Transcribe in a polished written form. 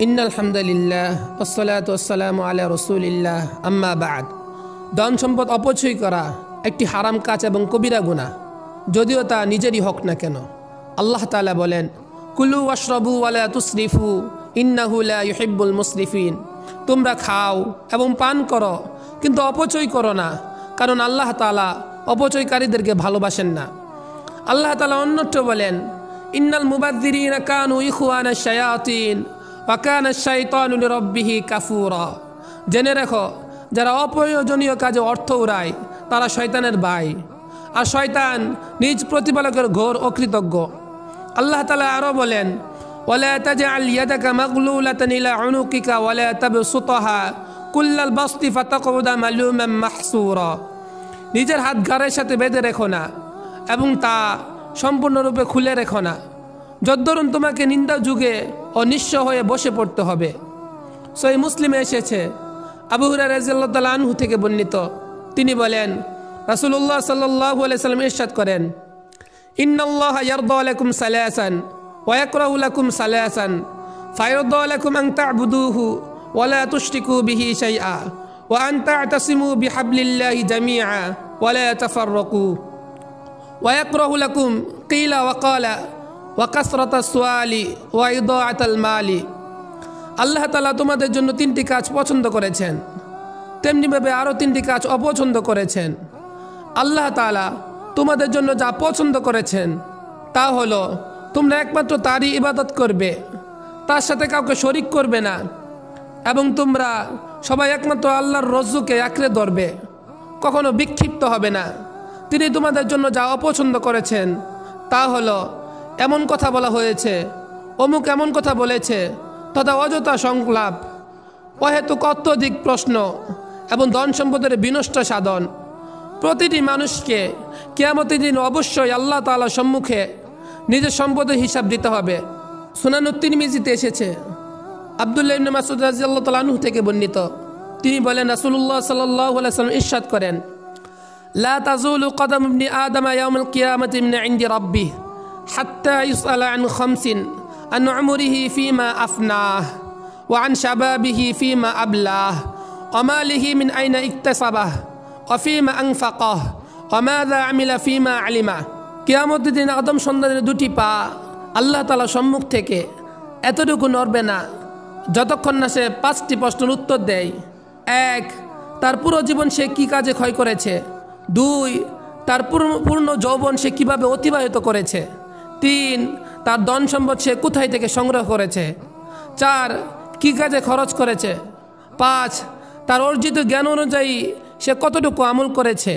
ইন্নাল হামদুলিল্লাহ ওয়াসসালাতু ওয়াসসালামু আলা রাসূলিল্লাহ আম্মা বা'দ। ধন সম্পদ অপচয় করা একটি হারাম কাজ এবং কবিরা গুনাহ, যদিও তা নিজেরই হোক না কেন। আল্লাহ তাআলা বলেন, কুলু ওয়াশরাবু ওয়ালা তুসরিফু ইন্নাহু লা ইউহিব্বুল মুসরিফিন। তোমরা খাও এবং পান করো, কিন্তু অপচয় করো না, কারণ আল্লাহ তাআলা অপচয়কারীদেরকে ভালোবাসেন না। আল্লাহ তাআলা অন্যত্র বলেন, ইন্নাল মুবাযযিরিনা কানু ইখওয়ানাশ শায়াতিন ওয়া কানা আশ-শাইতানু লিরাব্বিহি কাফুরা। জেনে রেখো, যারা অপ্রয়োজনীয় কাজে অর্থ উড়ায় তারা শয়তানের ভাই, আর শয়তান নিজ প্রতিপালকের ঘোর অকৃতজ্ঞ। আল্লাহ তাআলা আরও বলেন, ওয়ালা তাজআল ইয়াদাকা মাগলুলাতান ইলা উনুকিকা ওয়ালা তাবসুতহা কুল্লাল বাসতি ফাতাকুদা মালুমান মাহসুরা। নিজের হাত ঘাড়ের সাথে বেঁধে রেখো না এবং তা সম্পূর্ণরূপে খুলে রেখো না, যদ্দরুন তোমাকে নিন্দা যুগে ও নিঃস্ব হয়ে বসে পড়তে হবে। সহিহ মুসলিমে এসেছে, আবু হুরায়রা রাদিয়াল্লাহু তাআলা আনহু থেকে বর্ণিত, তিনি বলেন, রাসূলুল্লাহ সাল্লাল্লাহু আলাইহি ওয়াসাল্লাম ইরশাদ করেন, ইন্নাল্লাহা ইয়ারদা লাকুম সালাসান ওয়া ইয়াকরাহু লাকুম সালাসান ফায়ারদা লাকুম আন তা'বুদুহু ওয়া লা তুশরিকু বিহি শাইআ ওয়া আন তা'তাসিমু বিহাবলিল্লাহি জামিআ ওয়া লা তাফাররাকু ওয়া ইয়াকরাহু লাকুম কিলা ওয়া ক্বালা ওয়া কাসরাতাস সুআলি ওয়া ইদাআতাল মালি। আল্লাহ তাআলা তোমাদের জন্য তিনটি কাজ পছন্দ করেছেন, তেমনিভাবে আরও তিনটি কাজ অপছন্দ করেছেন। আল্লাহ তাআলা তোমাদের জন্য যা পছন্দ করেছেন তা হলো তোমরা একমাত্র তারই ইবাদত করবে, তার সাথে কাউকে শরিক করবে না, এবং তোমরা সবাই একমাত্র আল্লাহর রজ্জুকে আঁকড়ে ধরবে, কখনো বিক্ষিপ্ত হবে না। তিনি তোমাদের জন্য যা অপছন্দ করেছেন তা হলো এমন কথা বলা হয়েছে, অমুক এমন কথা বলেছে, তথা অযথা সংলাপ, অহেতুক অত্যধিক প্রশ্ন এবং ধন সম্পদের বিনষ্ট সাধন। প্রতিটি মানুষকে কিয়ামতের দিন অবশ্যই আল্লাহ তাআলার সম্মুখে নিজের সম্পদের হিসাব দিতে হবে। সুনানুত তিরমিজিতে এসেছে, আব্দুল্লাহ ইবনে মাসউদ রাদিয়াল্লাহু তাআলা আনহু থেকে বর্ণিত, তিনি বলেন, রাসূলুল্লাহ সাল্লাল্লাহু আলাইহি ওয়াসাল্লাম ইরশাদ করেন, লা তাজুলু কদামু ইবনি আদম ইয়াউমাল কিয়ামাতি মিন ইনদি রাব্বিহ হাত্তা ইউসআলা আন খামসিন, আন উমরিহি ফীমা আফনাহ ওয়া আন শাবাবিহি ফীমা আবলাহ ওয়া মালিহি মিন আইনা ইকতাসাবাহ ওয়া ফীমা আনফাকাহ ওয়া মাযা আমিলা ফীমা আলিমা। কিয়ামতের দিন আদম সন্তানের দুটি পা আল্লাহ তাআলার সম্মুখ থেকে এতটুকু নড়বে না যতক্ষণ না সে 5টি প্রশ্নের উত্তর দেয়। 1, তার পুরো জীবন সে কী কাজে ক্ষয় করেছে। 2, তার পূর্ণ যৌবন সে কিভাবে অতিবাহিত করেছে। 3, তার ধন সম্পদ সে কোথায় থেকে সংগ্রহ করেছে। 4, কী কাজে খরচ করেছে। 5, তার অর্জিত জ্ঞান অনুযায়ী সে কতটুকু আমল করেছে।